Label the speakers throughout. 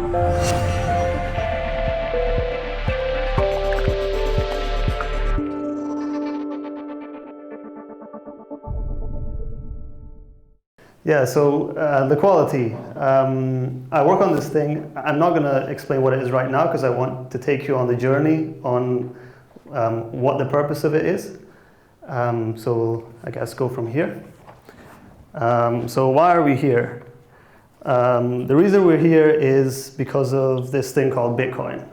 Speaker 1: Yeah, so Liquality. I work on this thing. I'm not going to explain what it is right now because I want to take you on the journey on what the purpose of it is. So I guess go from here. So why are we here? The reason we're here is because of this thing called Bitcoin.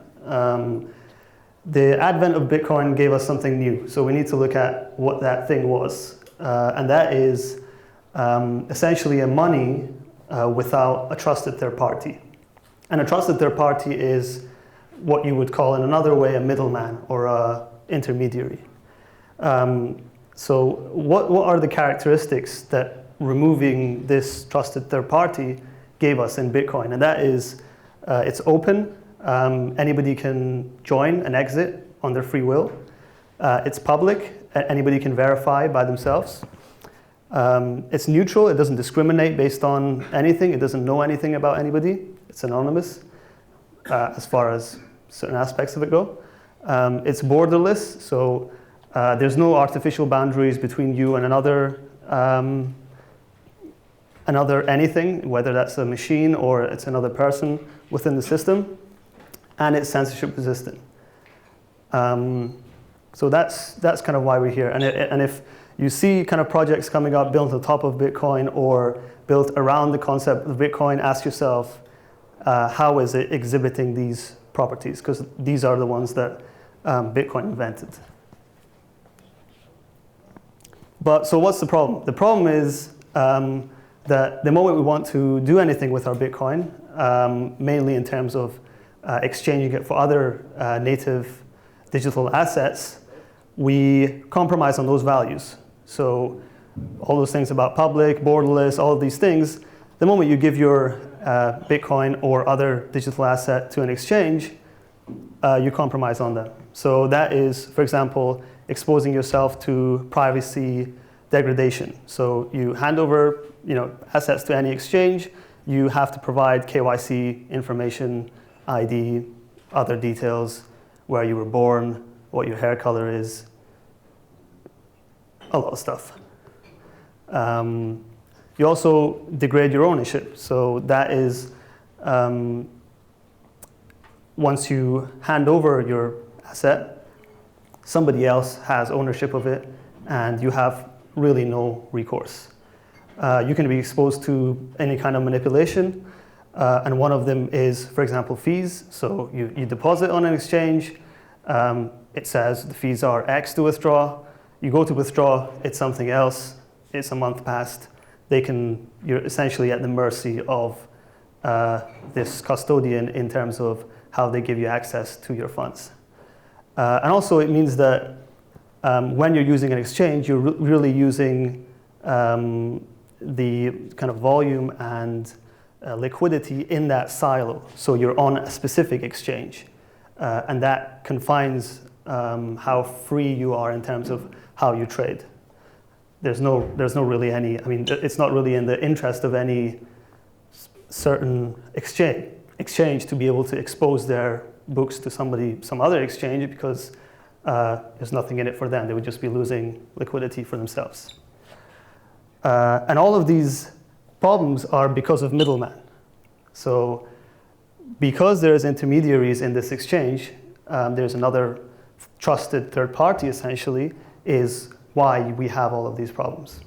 Speaker 1: The advent of Bitcoin gave us something new. So we need to look at what that thing was. And that is essentially a money without a trusted third party. And a trusted third party is what you would call in another way a middleman or a intermediary. So what are the characteristics that removing this trusted third party gave us in Bitcoin? And that is it's open. Anybody can join and exit on their free will. It's public. Anybody can verify by themselves. It's neutral. It doesn't discriminate based on anything. It doesn't know anything about anybody. It's anonymous as far as certain aspects of it go. It's borderless, so there's no artificial boundaries between you and another anything, whether that's a machine or it's another person within the system. And it's censorship resistant. So that's kind of why we're here. And if you see kind of projects coming up built on top of Bitcoin or built around the concept of Bitcoin, ask yourself, how is it exhibiting these properties? Because these are the ones that Bitcoin invented. But so what's the problem? The problem is that the moment we want to do anything with our Bitcoin, mainly in terms of exchanging it for other native digital assets, we compromise on those values. So all those things about public, borderless, all of these things, the moment you give your Bitcoin or other digital asset to an exchange, you compromise on them. So that is, for example, exposing yourself to privacy degradation. So you hand over, assets to any exchange, you have to provide KYC information, ID, other details, where you were born, what your hair color is, a lot of stuff. You also degrade your ownership. So that is, once you hand over your asset, somebody else has ownership of it, and you have really no recourse. You can be exposed to any kind of manipulation, and one of them is, for example, fees. So you deposit on an exchange, it says the fees are X to withdraw. You go to withdraw, it's something else, it's a month past. You're essentially at the mercy of this custodian in terms of how they give you access to your funds. And also it means that when you're using an exchange, you're really using the kind of volume and liquidity in that silo. So you're on a specific exchange. And that confines how free you are in terms of how you trade. There's no really any, it's not really in the interest of any certain exchange to be able to expose their books to some other exchange, because there's nothing in it for them. They would just be losing liquidity for themselves. And all of these problems are because of middlemen. So because there's intermediaries in this exchange, there's another trusted third party, essentially, is why we have all of these problems.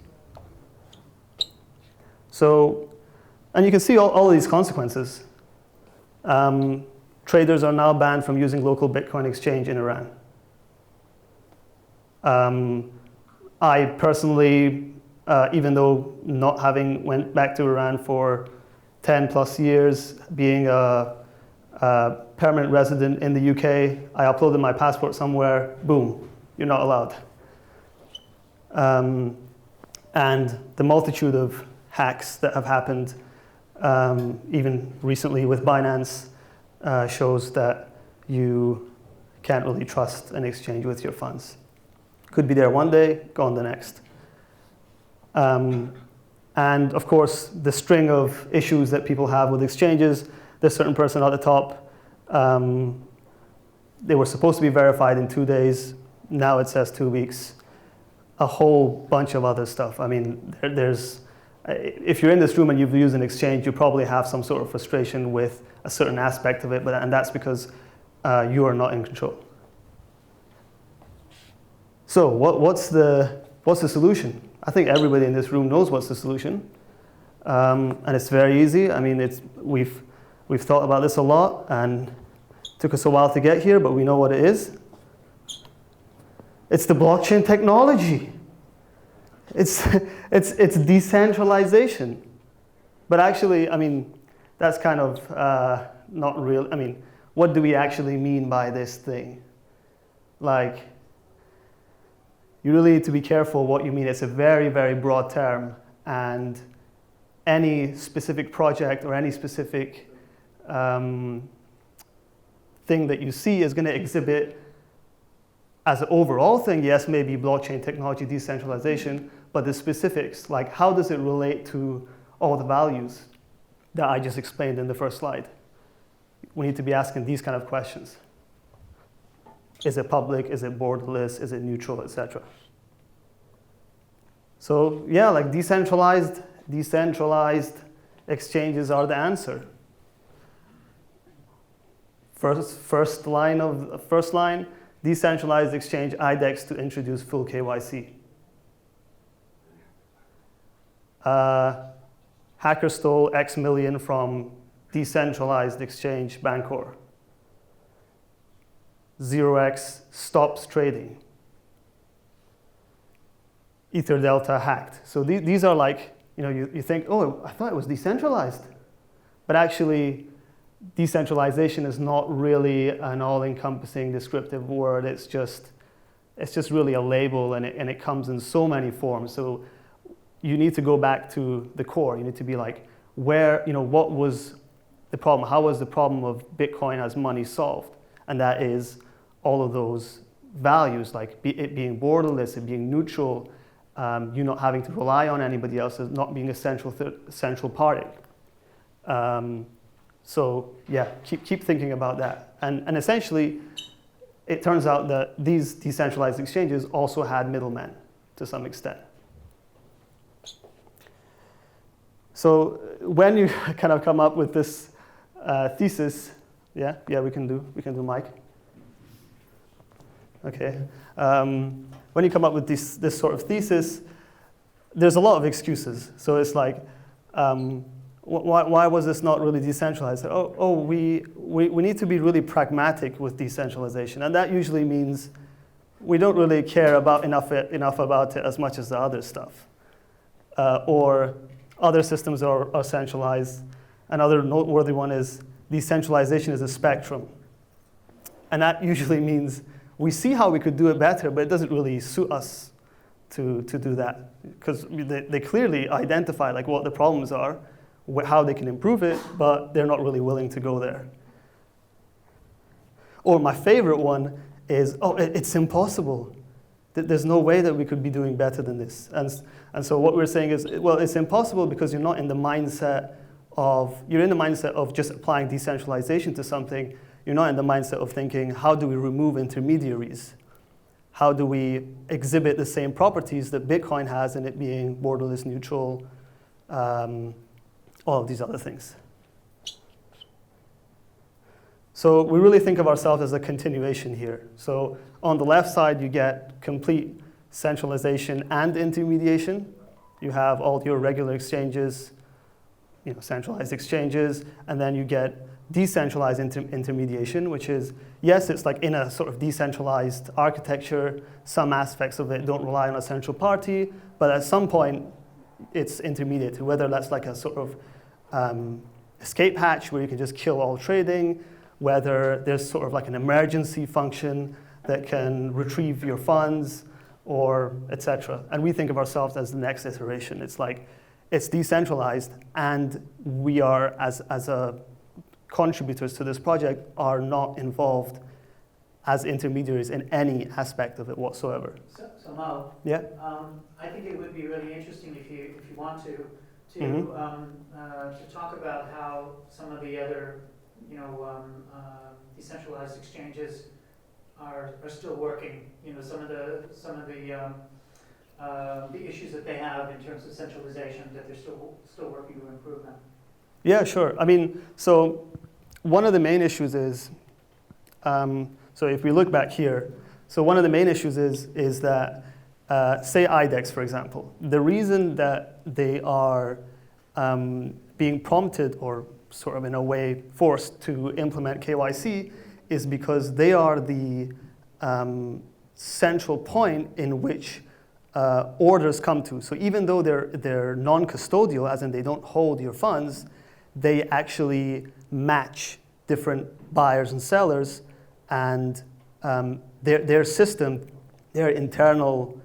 Speaker 1: So, and you can see all of these consequences. Traders are now banned from using local Bitcoin exchange in Iran. I personally, even though not having went back to Iran for 10 plus years, being a permanent resident in the UK, I uploaded my passport somewhere, boom, you're not allowed. And the multitude of hacks that have happened, even recently with Binance, shows that you can't really trust an exchange with your funds. Could be there one day, gone the next. And of course, the string of issues that people have with exchanges this certain person at the top, they were supposed to be verified in 2 days. Now it says 2 weeks. A whole bunch of other stuff. I mean, if you're in this room and you've used an exchange, you probably have some sort of frustration with a certain aspect of it, and that's because you are not in control. So what's the solution? I think everybody in this room knows what's the solution, and it's very easy. I mean, we've thought about this a lot, and it took us a while to get here, but we know what it is. It's the blockchain technology. It's decentralization. But actually, I mean, that's kind of not real. I mean, what do we actually mean by this thing? Like, you really need to be careful what you mean. It's a very, very broad term, and any specific project or any specific thing that you see is going to exhibit as an overall thing, yes, maybe blockchain technology, decentralization, but the specifics, like how does it relate to all the values that I just explained in the first slide? We need to be asking these kind of questions. Is it public? Is it borderless? Is it neutral, etc.? So yeah, like decentralized exchanges are the answer. First line, decentralized exchange IDEX to introduce full KYC. Hacker stole X million from decentralized exchange Bancor. 0x stops trading. Ether Delta hacked. So these are like, you think, oh, I thought it was decentralized. But actually, decentralization is not really an all-encompassing descriptive word. It's just really a label, and it comes in so many forms. So you need to go back to the core. You need to be like, what was the problem? How was the problem of Bitcoin as money solved? And that is all of those values, like it being borderless, it being neutral, you not having to rely on anybody else, as not being a central party. So yeah, keep thinking about that. And essentially, it turns out that these decentralized exchanges also had middlemen to some extent. So when you kind of come up with this thesis, yeah, we can do Mike. Okay. When you come up with this sort of thesis, there's a lot of excuses. So it's like, why was this not really decentralized? We need to be really pragmatic with decentralization, and that usually means we don't really care about enough about it as much as the other stuff, or other systems are centralized. Another noteworthy one is decentralization is a spectrum, and that usually means we see how we could do it better, but it doesn't really suit us to do that, because they clearly identify like what the problems are, how they can improve it, but they're not really willing to go there. Or my favorite one is, it's impossible. There's no way that we could be doing better than this. And so what we're saying is, well, it's impossible because you're in the mindset of just applying decentralization to something. You're not in the mindset of thinking, how do we remove intermediaries? How do we exhibit the same properties that Bitcoin has in it being borderless, neutral, all of these other things. So we really think of ourselves as a continuation here. So on the left side, you get complete centralization and intermediation. You have all your regular exchanges, centralized exchanges, and then you get decentralized intermediation, which is, yes, it's like in a sort of decentralized architecture. Some aspects of it don't rely on a central party, but at some point, it's intermediate, whether that's like a sort of escape hatch where you can just kill all trading, whether there's sort of like an emergency function that can retrieve your funds, or etc. And we think of ourselves as the next iteration. It's like, it's decentralized, and we are, as a contributors to this project, are not involved as intermediaries in any aspect of it whatsoever.
Speaker 2: So Mo,
Speaker 1: yeah?
Speaker 2: I think it would be really interesting if you want to
Speaker 1: mm-hmm.
Speaker 2: To talk about how some of the other decentralized exchanges are still working. Some of the issues that they have in terms of centralization, that they're still working to improve them.
Speaker 1: Yeah, sure. I mean, so one of the main issues is, so if we look back here, so one of the main issues is that, say IDEX, for example, the reason that they are being prompted or sort of in a way forced to implement KYC is because they are the central point in which orders come to. So even though they're non-custodial, as in they don't hold your funds, they actually match different buyers and sellers, and their system, their internal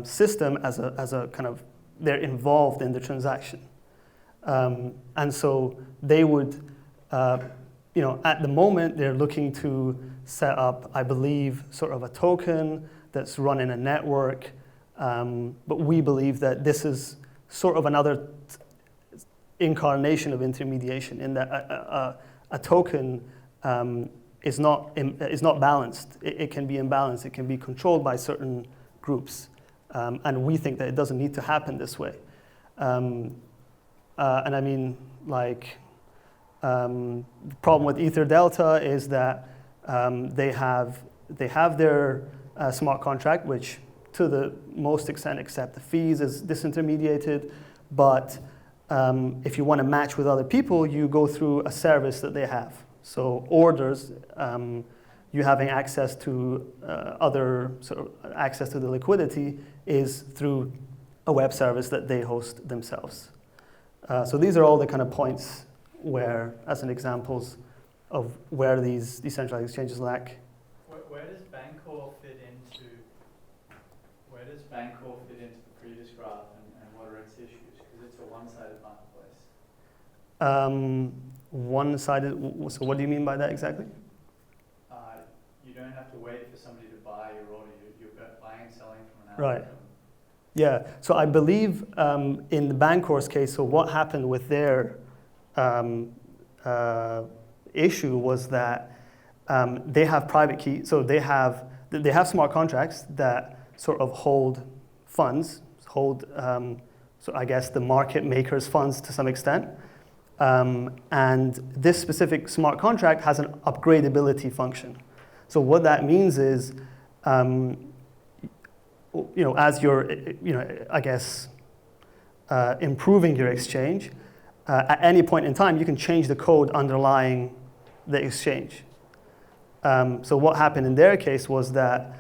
Speaker 1: system as a kind of, they're involved in the transaction. And so they would, at the moment, they're looking to set up, I believe, sort of a token that's run in a network. But we believe that this is sort of another incarnation of intermediation, in that a token is not balanced. It can be imbalanced. It can be controlled by certain groups. And we think that it doesn't need to happen this way. And I mean, like, the problem with Ether Delta is that they have their smart contract, which to the most extent except the fees is disintermediated. But if you want to match with other people, you go through a service that they have. So orders, you having access to access to the liquidity is through a web service that they host themselves. So these are all the kind of points where, as an examples of where these decentralized exchanges lack.
Speaker 3: Where does Bancor fit into the previous graph, and what are its issues? Because it's a one-sided marketplace.
Speaker 1: One-sided. So what do you mean by that exactly?
Speaker 3: You don't have to wait for somebody to buy your order. You're buying and selling from an
Speaker 1: right. Yeah. So I believe in the Bancor's case, so what happened with their issue was that they have private key. So they have smart contracts that sort of hold funds, so I guess the market maker's funds to some extent. And this specific smart contract has an upgradability function. So what that means is, as you're, I guess, improving your exchange, at any point in time, you can change the code underlying the exchange. So what happened in their case was that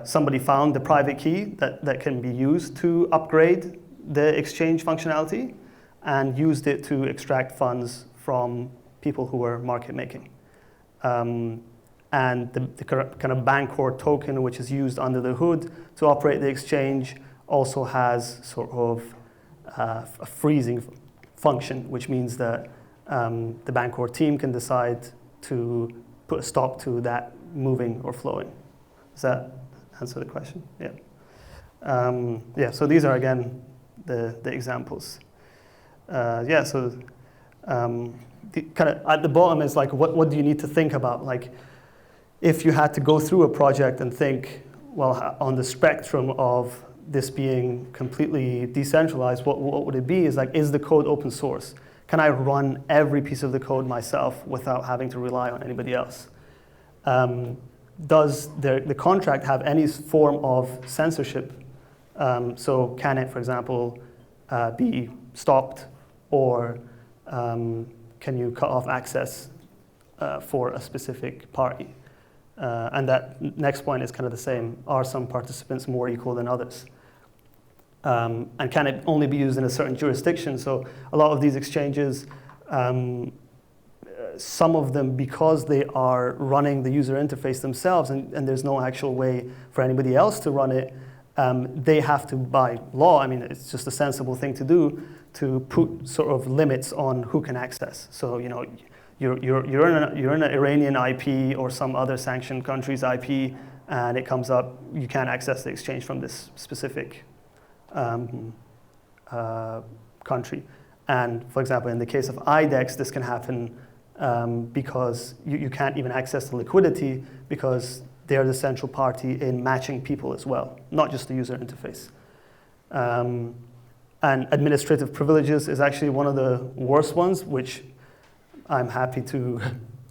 Speaker 1: somebody found the private key that can be used to upgrade the exchange functionality and used it to extract funds from people who were market making. And the kind of Bancor token, which is used under the hood to operate the exchange, also has sort of a freezing function, which means that the Bancor team can decide to put a stop to that moving or flowing. Does that answer the question? Yeah. So these are, again, the examples. So kind of at the bottom is like, what do you need to think about? Like, if you had to go through a project and think, well, on the spectrum of this being completely decentralized, what would it be? Is like, is the code open source? Can I run every piece of the code myself without having to rely on anybody else? Does the contract have any form of censorship? So can it, for example, be stopped, or can you cut off access for a specific party? And that next point is kind of the same. Are some participants more equal than others? And can it only be used in a certain jurisdiction? So a lot of these exchanges, some of them, because they are running the user interface themselves and there's no actual way for anybody else to run it, they have to, by law, I mean, it's just a sensible thing to do, to put sort of limits on who can access. So, you're in an Iranian IP or some other sanctioned country's IP, and it comes up, you can't access the exchange from this specific country. And for example, in the case of IDEX, this can happen because you can't even access the liquidity because they're the central party in matching people as well, not just the user interface. And administrative privileges is actually one of the worst ones, which I'm happy to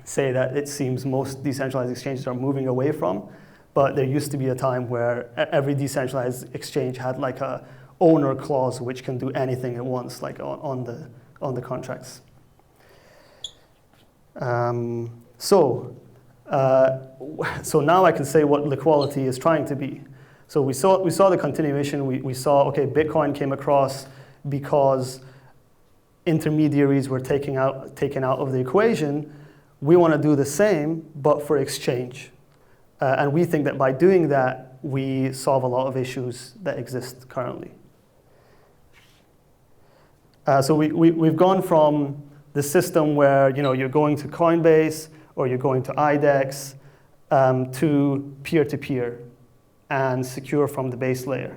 Speaker 1: say that it seems most decentralized exchanges are moving away from. But there used to be a time where every decentralized exchange had like a owner clause which can do anything it wants, like on the contracts. So now I can say what Liquality is trying to be. So we saw the continuation. We saw, okay, Bitcoin came across because intermediaries were taken out of the equation. We want to do the same, but for exchange. And we think that by doing that, we solve a lot of issues that exist currently. So we've gone from the system where you're going to Coinbase or you're going to IDEX to peer-to-peer and secure from the base layer.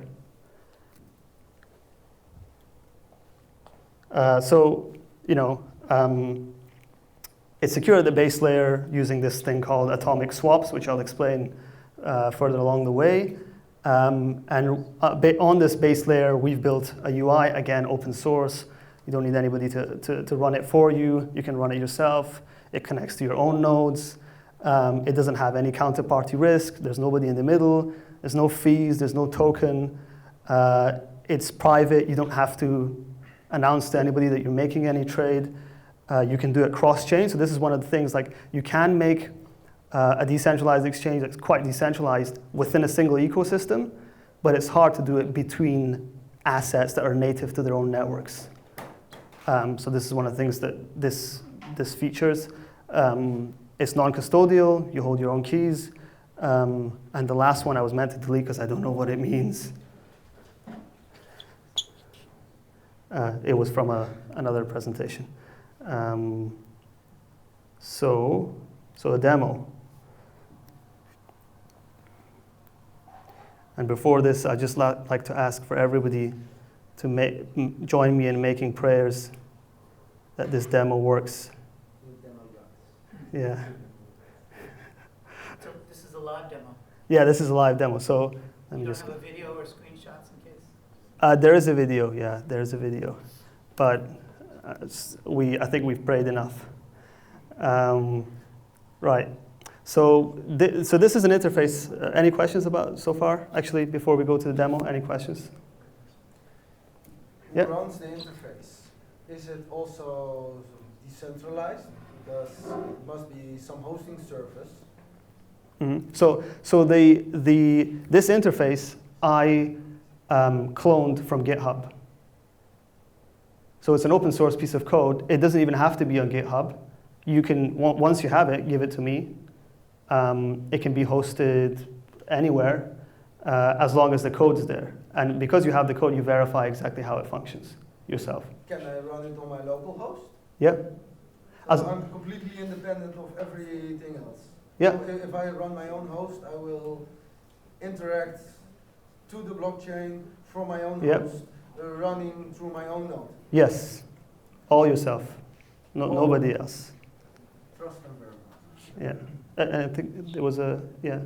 Speaker 1: It's secure at the base layer using this thing called atomic swaps, which I'll explain further along the way. And on this base layer, we've built a UI, again, open source. You don't need anybody to run it for you. You can run it yourself. It connects to your own nodes. It doesn't have any counterparty risk. There's nobody in the middle. There's no fees. There's no token. It's private. You don't have to announce to anybody that you're making any trade. You can do it cross-chain. So this is one of the things, like you can make a decentralized exchange that's quite decentralized within a single ecosystem, but it's hard to do it between assets that are native to their own networks. So this is one of the things that this features. It's non-custodial. You hold your own keys. And the last one I was meant to delete because I don't know what it means. It was from another presentation. So a demo. And before this, I'd just like to ask for everybody to join me in making prayers that this demo works. Yeah.
Speaker 2: So this is a live demo.
Speaker 1: Yeah, this is a live demo. So let me just.
Speaker 2: You don't have a video or screenshots in case?
Speaker 1: There is a video. Yeah, there is a video, but I think we've prayed enough. Right. So this is an interface. Any questions about so far? Actually, before we go to the demo, any questions?
Speaker 4: Who runs the interface? Is it also decentralized? Because it must be some hosting service.
Speaker 1: Mm-hmm. So this interface I cloned from GitHub. So it's an open source piece of code. It doesn't even have to be on GitHub. You can, once you have it, give it to me. It can be hosted anywhere as long as the code is there. And because you have the code, you verify exactly how it functions yourself.
Speaker 4: Can I run it on my local host?
Speaker 1: Yeah.
Speaker 4: So I'm completely independent of everything else.
Speaker 1: Yeah.
Speaker 4: So if I run my own host, I will interact to the blockchain from my own host, running through my own node.
Speaker 1: Yes. All yourself. Nobody else.
Speaker 4: Trust them very much.
Speaker 1: Yeah. I think there was a,
Speaker 3: Yeah,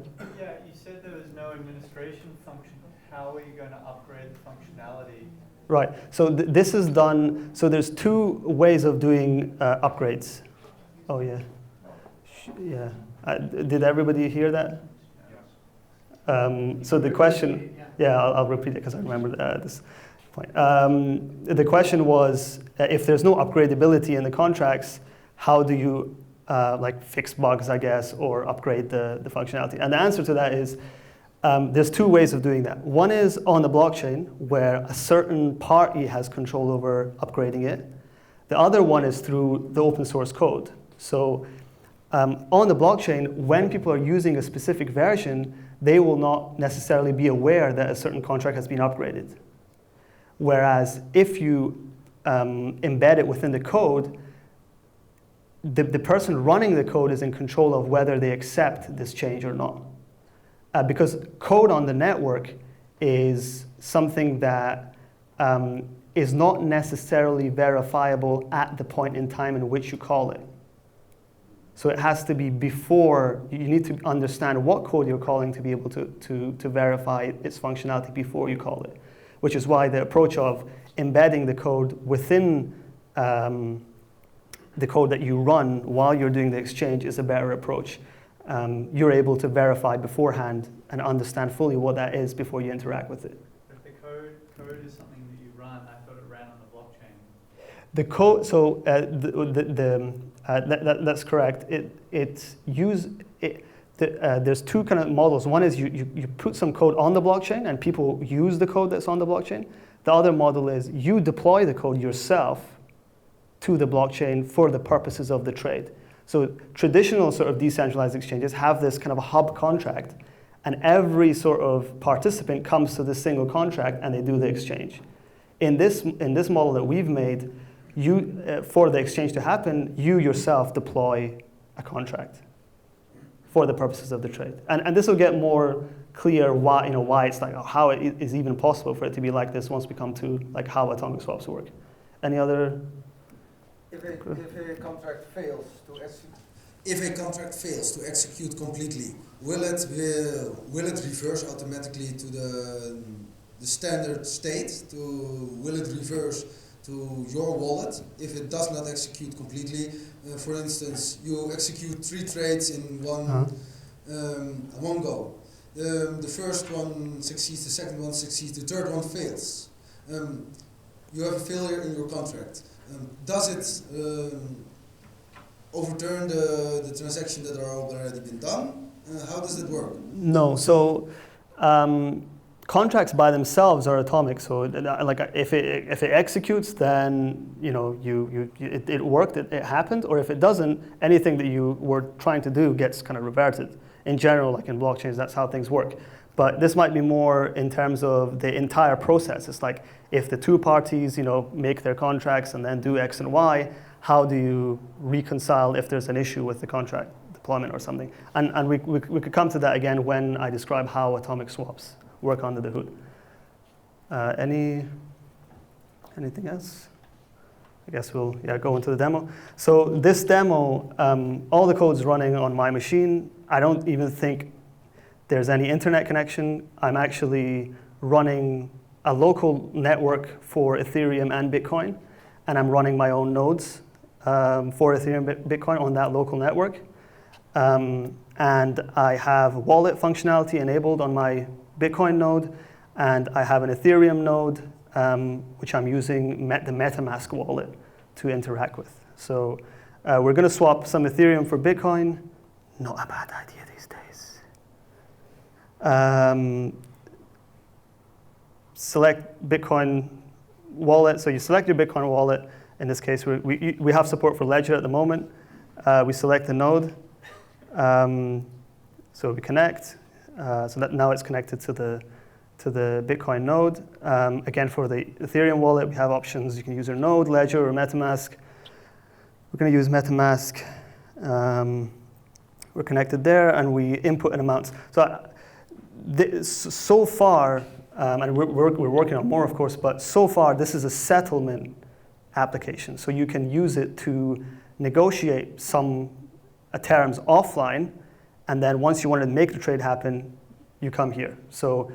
Speaker 3: you said there was no administration function. How are you going to upgrade the functionality?
Speaker 1: Right. So this is done. So there's two ways of doing upgrades. Oh yeah. Yeah. Did everybody hear that? So the question. Yeah, I'll repeat it because I remember this point. The question was, if there's no upgradability in the contracts, how do you fix bugs, I guess, or upgrade the functionality? And the answer to that is, there's two ways of doing that. One is on the blockchain, where a certain party has control over upgrading it. The other one is through the open source code. So on the blockchain, when people are using a specific version, they will not necessarily be aware that a certain contract has been upgraded. Whereas if you embed it within the code, the person running the code is in control of whether they accept this change or not. Because code on the network is something that is not necessarily verifiable at the point in time in which you call it. So it has to be before, you need to understand what code you're calling to be able to verify its functionality before you call it, which is why the approach of embedding the code within the code that you run while you're doing the exchange is a better approach. You're able to verify beforehand and understand fully what that is before you interact with it.
Speaker 3: If the code is something that you run, I thought it ran on the blockchain.
Speaker 1: The code, so that's correct. There's two kind of models. One is you put some code on the blockchain and people use the code that's on the blockchain. The other model is you deploy the code yourself to the blockchain for the purposes of the trade. So traditional sort of decentralized exchanges have this kind of a hub contract, and every sort of participant comes to this single contract and they do the exchange. In this model that we've made, for the exchange to happen, you yourself deploy a contract for the purposes of the trade. And this will get more clear why it's like, how it is even possible for it to be like this once we come to like how atomic swaps work. Any other?
Speaker 4: If a contract fails to execute.
Speaker 5: If a contract fails to execute completely, will it reverse automatically to the standard state? Will it reverse to your wallet if it does not execute completely? For instance, you execute 3 trades in one go. The first one succeeds, the second one succeeds, the third one fails. You have a failure in your contract. Does it overturn the transaction that are already been done? How does it work?
Speaker 1: No. So contracts by themselves are atomic. So like if it executes, then it worked, it happened. Or if it doesn't, anything that you were trying to do gets kind of reverted. In general, like in blockchains, that's how things work. But this might be more in terms of the entire process. It's like if the two parties, make their contracts and then do X and Y, how do you reconcile if there's an issue with the contract deployment or something? And we could come to that again when I describe how atomic swaps work under the hood. Anything else? I guess we'll go into the demo. So this demo, all the code's running on my machine. I don't even think there's any internet connection. I'm actually running a local network for Ethereum and Bitcoin, and I'm running my own nodes for Ethereum and Bitcoin on that local network. And I have wallet functionality enabled on my Bitcoin node, and I have an Ethereum node, which I'm using the MetaMask wallet to interact with. So we're going to swap some Ethereum for Bitcoin. Not a bad idea these days. Select Bitcoin wallet. So you select your Bitcoin wallet. In this case, we have support for Ledger at the moment. We select the node. So we connect. So that now it's connected to the Bitcoin node. Again, for the Ethereum wallet, we have options. You can use your node, Ledger, or MetaMask. We're going to use MetaMask. We're connected there, and we input an amount. So far, and we're working on more, of course, but so far, this is a settlement application. So you can use it to negotiate some terms offline, and then once you want to make the trade happen, you come here. So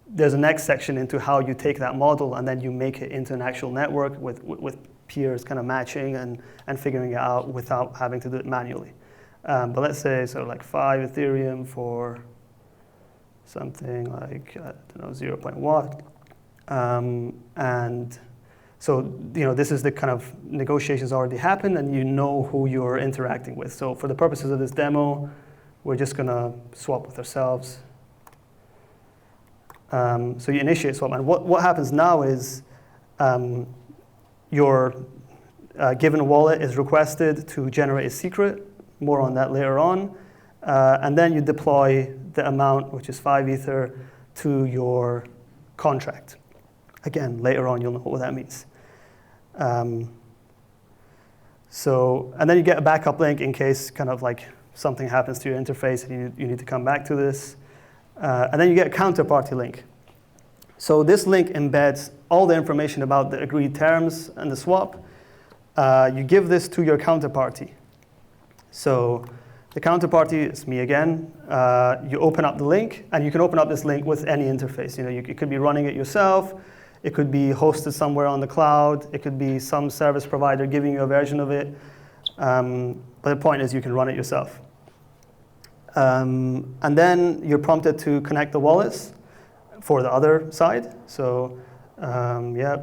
Speaker 1: there's a next section into how you take that model and then you make it into an actual network with peers kind of matching and figuring it out without having to do it manually. But let's say, so like 5 Ethereum for something like, 0.1. And so, this is the kind of negotiations already happened and you know who you're interacting with. So for the purposes of this demo, we're just going to swap with ourselves. So you initiate swap. And what happens now is your given wallet is requested to generate a secret. More on that later on. And then you deploy the amount, which is 5 Ether, to your contract. Again, later on, you'll know what that means. And then you get a backup link in case kind of like something happens to your interface and you need to come back to this. And then you get a counterparty link. So this link embeds all the information about the agreed terms and the swap. You give this to your counterparty. So the counterparty is me again. You open up the link, and you can open up this link with any interface. You could be running it yourself. It could be hosted somewhere on the cloud. It could be some service provider giving you a version of it. But the point is you can run it yourself. And then you're prompted to connect the wallets for the other side. So yeah,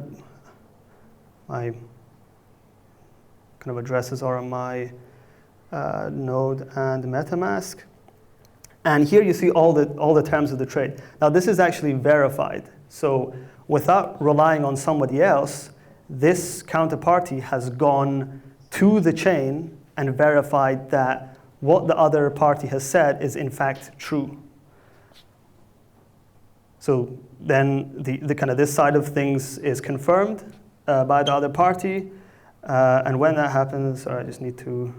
Speaker 1: my kind of addresses are on my Node and MetaMask. And here you see all the terms of the trade. Now this is actually verified. So without relying on somebody else, this counterparty has gone to the chain and verified that what the other party has said is in fact true. So then the kind of this side of things is confirmed by the other party. And when that happens, sorry, I just need to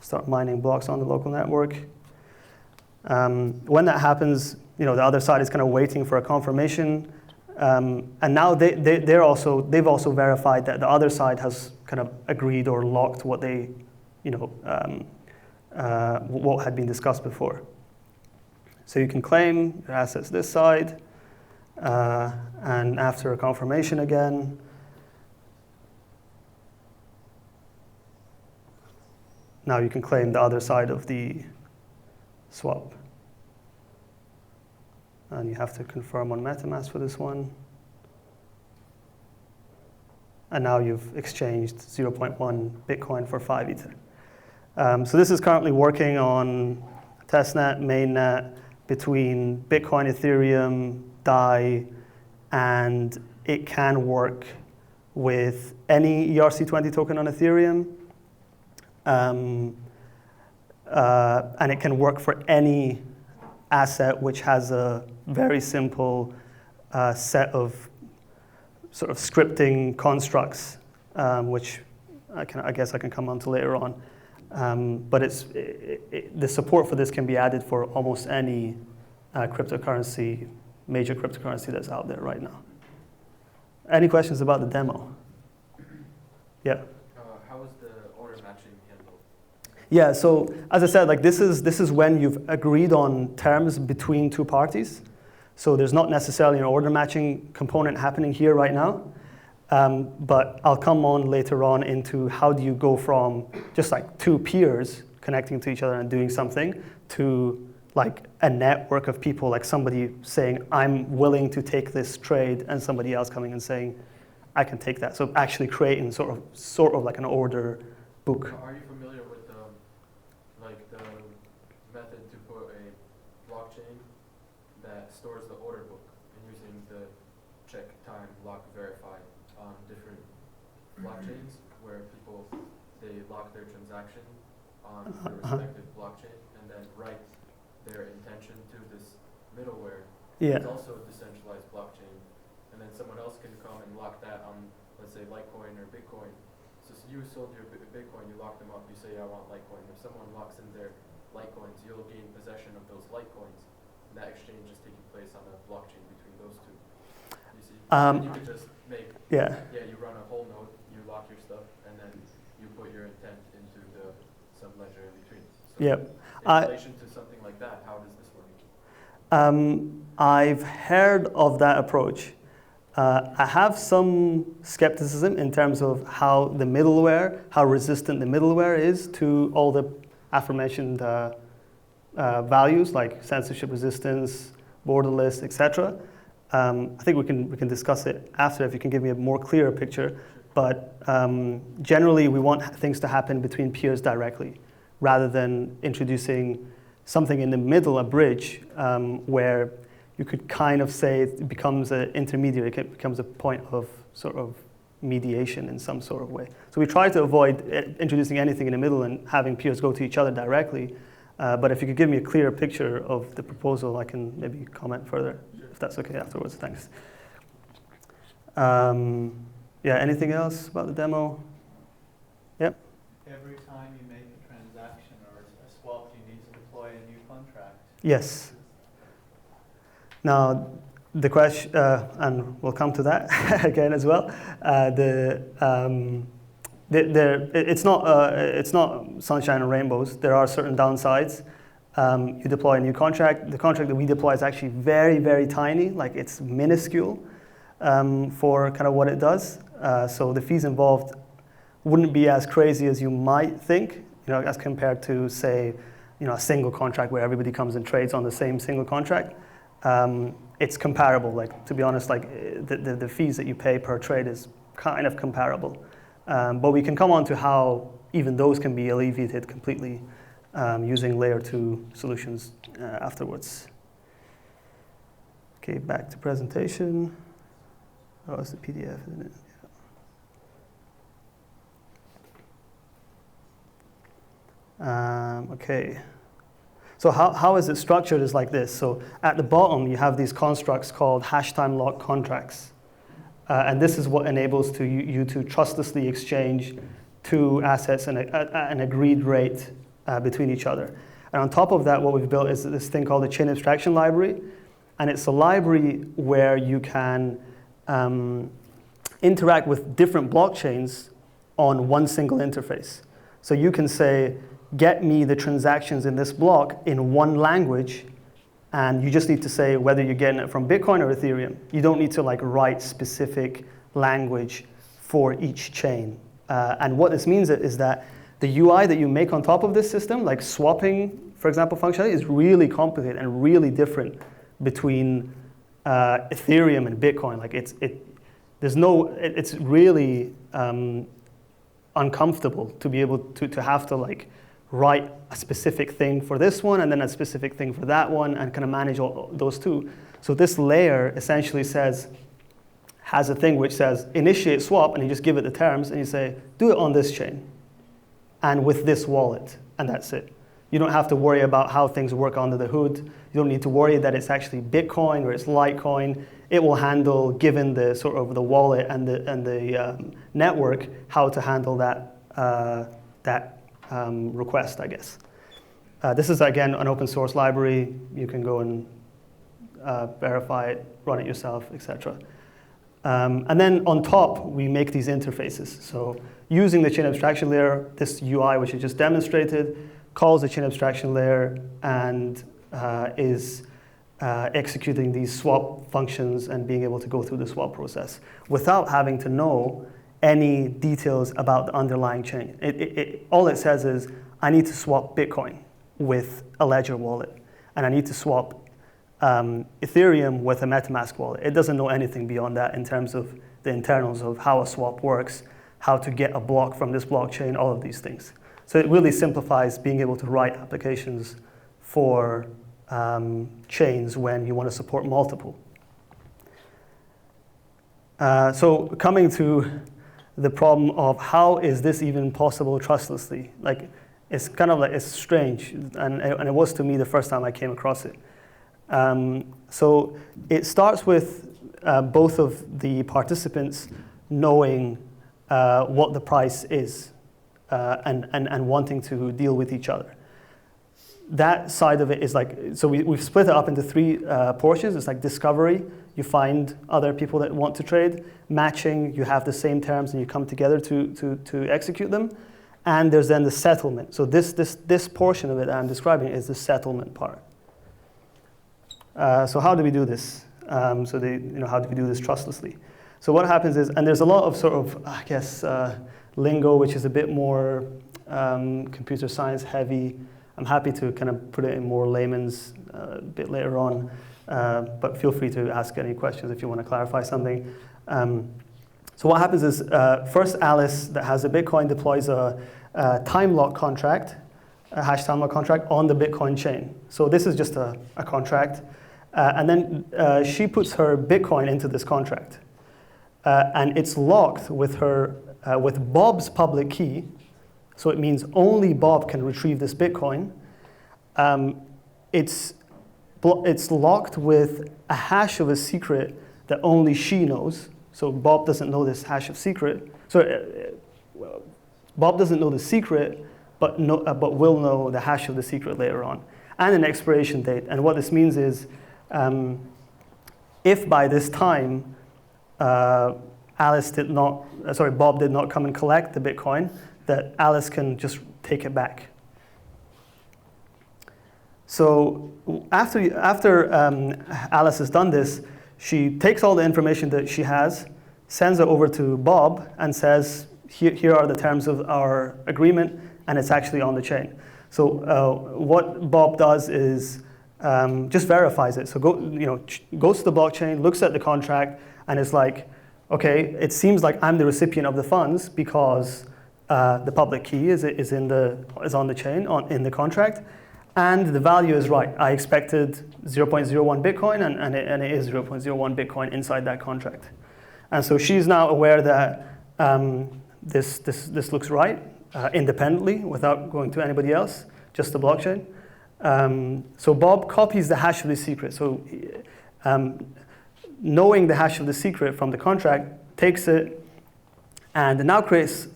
Speaker 1: start mining blocks on the local network. When that happens, the other side is kind of waiting for a confirmation. And now they've also verified that the other side has kind of agreed or locked what they, what had been discussed before. So you can claim your assets this side, and after a confirmation again, now you can claim the other side of the swap. And you have to confirm on MetaMask for this one. And now you've exchanged 0.1 Bitcoin for 5 Ether. So this is currently working on testnet, mainnet, between Bitcoin, Ethereum, DAI, and it can work with any ERC20 token on Ethereum. And it can work for any asset which has a very simple set of sort of scripting constructs, which I guess I can come on to later on. But the support for this can be added for almost any cryptocurrency, major cryptocurrency that's out there right now. Any questions about the demo? Yeah.
Speaker 6: How is the order matching handled?
Speaker 1: Yeah. So as I said, like this is when you've agreed on terms between two parties. So there's not necessarily an order matching component happening here right now. But I'll come on later on into how do you go from just like two peers connecting to each other and doing something to like a network of people, like somebody saying, I'm willing to take this trade, and somebody else coming and saying, I can take that. So actually creating sort of like an order book.
Speaker 6: Are you familiar with the method to put a blockchain that stores the order book and using the check, time, lock, verify on different blockchains where people, they lock their transaction on the respective blockchain and then write their intention to this middleware.
Speaker 1: Yeah.
Speaker 6: It's also a decentralized blockchain. And then someone else can come and lock that on, let's say, Litecoin or Bitcoin. So you sold your Bitcoin, you lock them up, you say, I want Litecoin. If someone locks in their Litecoins, you'll gain possession of those Litecoins. And that exchange is taking place on a blockchain between those two. You see? And you could just make, you run a whole node, you lock your stuff, and then you put your intent into the subledger in between. So in relation to something like that, how does this work?
Speaker 1: I've heard of that approach. I have some skepticism in terms of how resistant the middleware is to all the aforementioned values like censorship resistance, borderless, etc. I think we can discuss it after if you can give me a more clearer picture. But generally, we want things to happen between peers directly, rather than introducing something in the middle, a bridge, where you could kind of say it becomes an intermediary, it becomes a point of sort of mediation in some sort of way. So we try to avoid introducing anything in the middle and having peers go to each other directly. But if you could give me a clearer picture of the proposal, I can maybe comment further, if that's okay afterwards. Thanks. Yeah, anything else about the demo? Yep.
Speaker 3: Every time you make a transaction or a swap, you need to deploy a new contract.
Speaker 1: Yes. Now, the question, and we'll come to that again as well. The it's not sunshine and rainbows. There are certain downsides. You deploy a new contract. The contract that we deploy is actually very, very tiny, like it's minuscule for kind of what it does. So the fees involved wouldn't be as crazy as you might think, as compared to, say, a single contract where everybody comes and trades on the same single contract. It's comparable. Like, to be honest, like the fees that you pay per trade is kind of comparable. But we can come on to how even those can be alleviated completely using layer 2 solutions afterwards. Okay, back to presentation. Oh, it's the PDF, isn't it? Okay. So how is it structured is like this. So at the bottom, you have these constructs called hash time lock contracts. And this is what enables you to trustlessly exchange two assets at an agreed rate between each other. And on top of that, what we've built is this thing called the chain abstraction library. And it's a library where you can interact with different blockchains on one single interface. So you can say, get me the transactions in this block in one language, and you just need to say whether you're getting it from Bitcoin or Ethereum. You don't need to write specific language for each chain. And what this means is that the UI that you make on top of this system, like swapping, for example, functionality, is really complicated and really different between Ethereum and Bitcoin. Like it's really uncomfortable to be able to have to write a specific thing for this one and then a specific thing for that one and kind of manage all those two. So this layer essentially has a thing which says initiate swap, and you just give it the terms and you say, do it on this chain and with this wallet, and that's it. You don't have to worry about how things work under the hood. You don't need to worry that it's actually Bitcoin or it's Litecoin. It will handle, given the sort of the wallet and the network, how to handle that request, I guess. This is, again, an open source library. You can go and verify it, run it yourself, etc. And then on top, we make these interfaces. So using the chain abstraction layer, this UI, which I just demonstrated, calls the chain abstraction layer and is executing these swap functions and being able to go through the swap process without having to know any details about the underlying chain. All it says is, I need to swap Bitcoin with a Ledger wallet, and I need to swap Ethereum with a MetaMask wallet. It doesn't know anything beyond that in terms of the internals of how a swap works, how to get a block from this blockchain, all of these things. So it really simplifies being able to write applications for chains when you want to support multiple. So coming to the problem of how is this even possible trustlessly? It's kind of it's strange, and it was to me the first time I came across it. So it starts with both of the participants knowing what the price is and wanting to deal with each other. That side of it is so we've split it up into three portions. It's like discovery, you find other people that want to trade. Matching, you have the same terms and you come together to execute them. And there's then the settlement. So this portion of it that I'm describing is the settlement part. So how do we do this? How do we do this trustlessly? So what happens is, and there's a lot of sort of, I guess, lingo, which is a bit more computer science heavy. I'm happy to kind of put it in more layman's a bit later on, but feel free to ask any questions if you want to clarify something. So what happens is, first Alice that has a Bitcoin deploys a time lock contract, a hash time lock contract on the Bitcoin chain. So this is just a contract. And then she puts her Bitcoin into this contract. And it's locked with Bob's public key. So it means only Bob can retrieve this Bitcoin. It's locked with a hash of a secret that only she knows. So Bob doesn't know this hash of secret. Bob doesn't know the secret, but will know the hash of the secret later on, and an expiration date. And what this means is, if by this time Bob did not come and collect the Bitcoin, that Alice can just take it back. So after Alice has done this, she takes all the information that she has, sends it over to Bob, and says, here are the terms of our agreement, and it's actually on the chain. So what Bob does is just verifies it. So goes to the blockchain, looks at the contract, and is like, okay, it seems like I'm the recipient of the funds because the public key is on the chain in the contract, and the value is right. I expected 0.01 Bitcoin, and it is 0.01 Bitcoin inside that contract. And so she's now aware that this looks right independently without going to anybody else, just the blockchain. So Bob copies the hash of the secret. So knowing the hash of the secret from the contract, takes it and now creates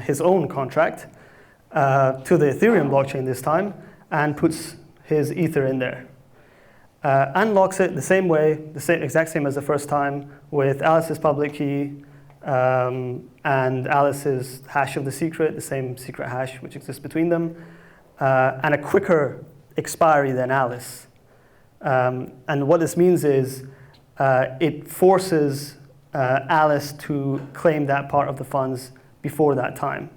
Speaker 1: his own contract to the Ethereum blockchain this time, and puts his Ether in there. Unlocks it the same way, exact same as the first time, with Alice's public key and Alice's hash of the secret, the same secret hash which exists between them, and a quicker expiry than Alice. And what this means is it forces Alice to claim that part of the funds before that time.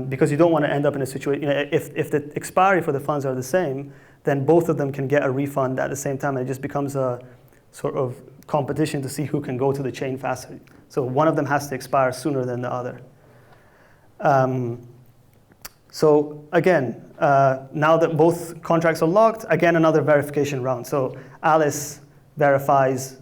Speaker 1: Because you don't want to end up in a situation, if the expiry for the funds are the same, then both of them can get a refund at the same time, and it just becomes a sort of competition to see who can go to the chain faster. So one of them has to expire sooner than the other. So again, now that both contracts are locked, again, another verification round. So Alice verifies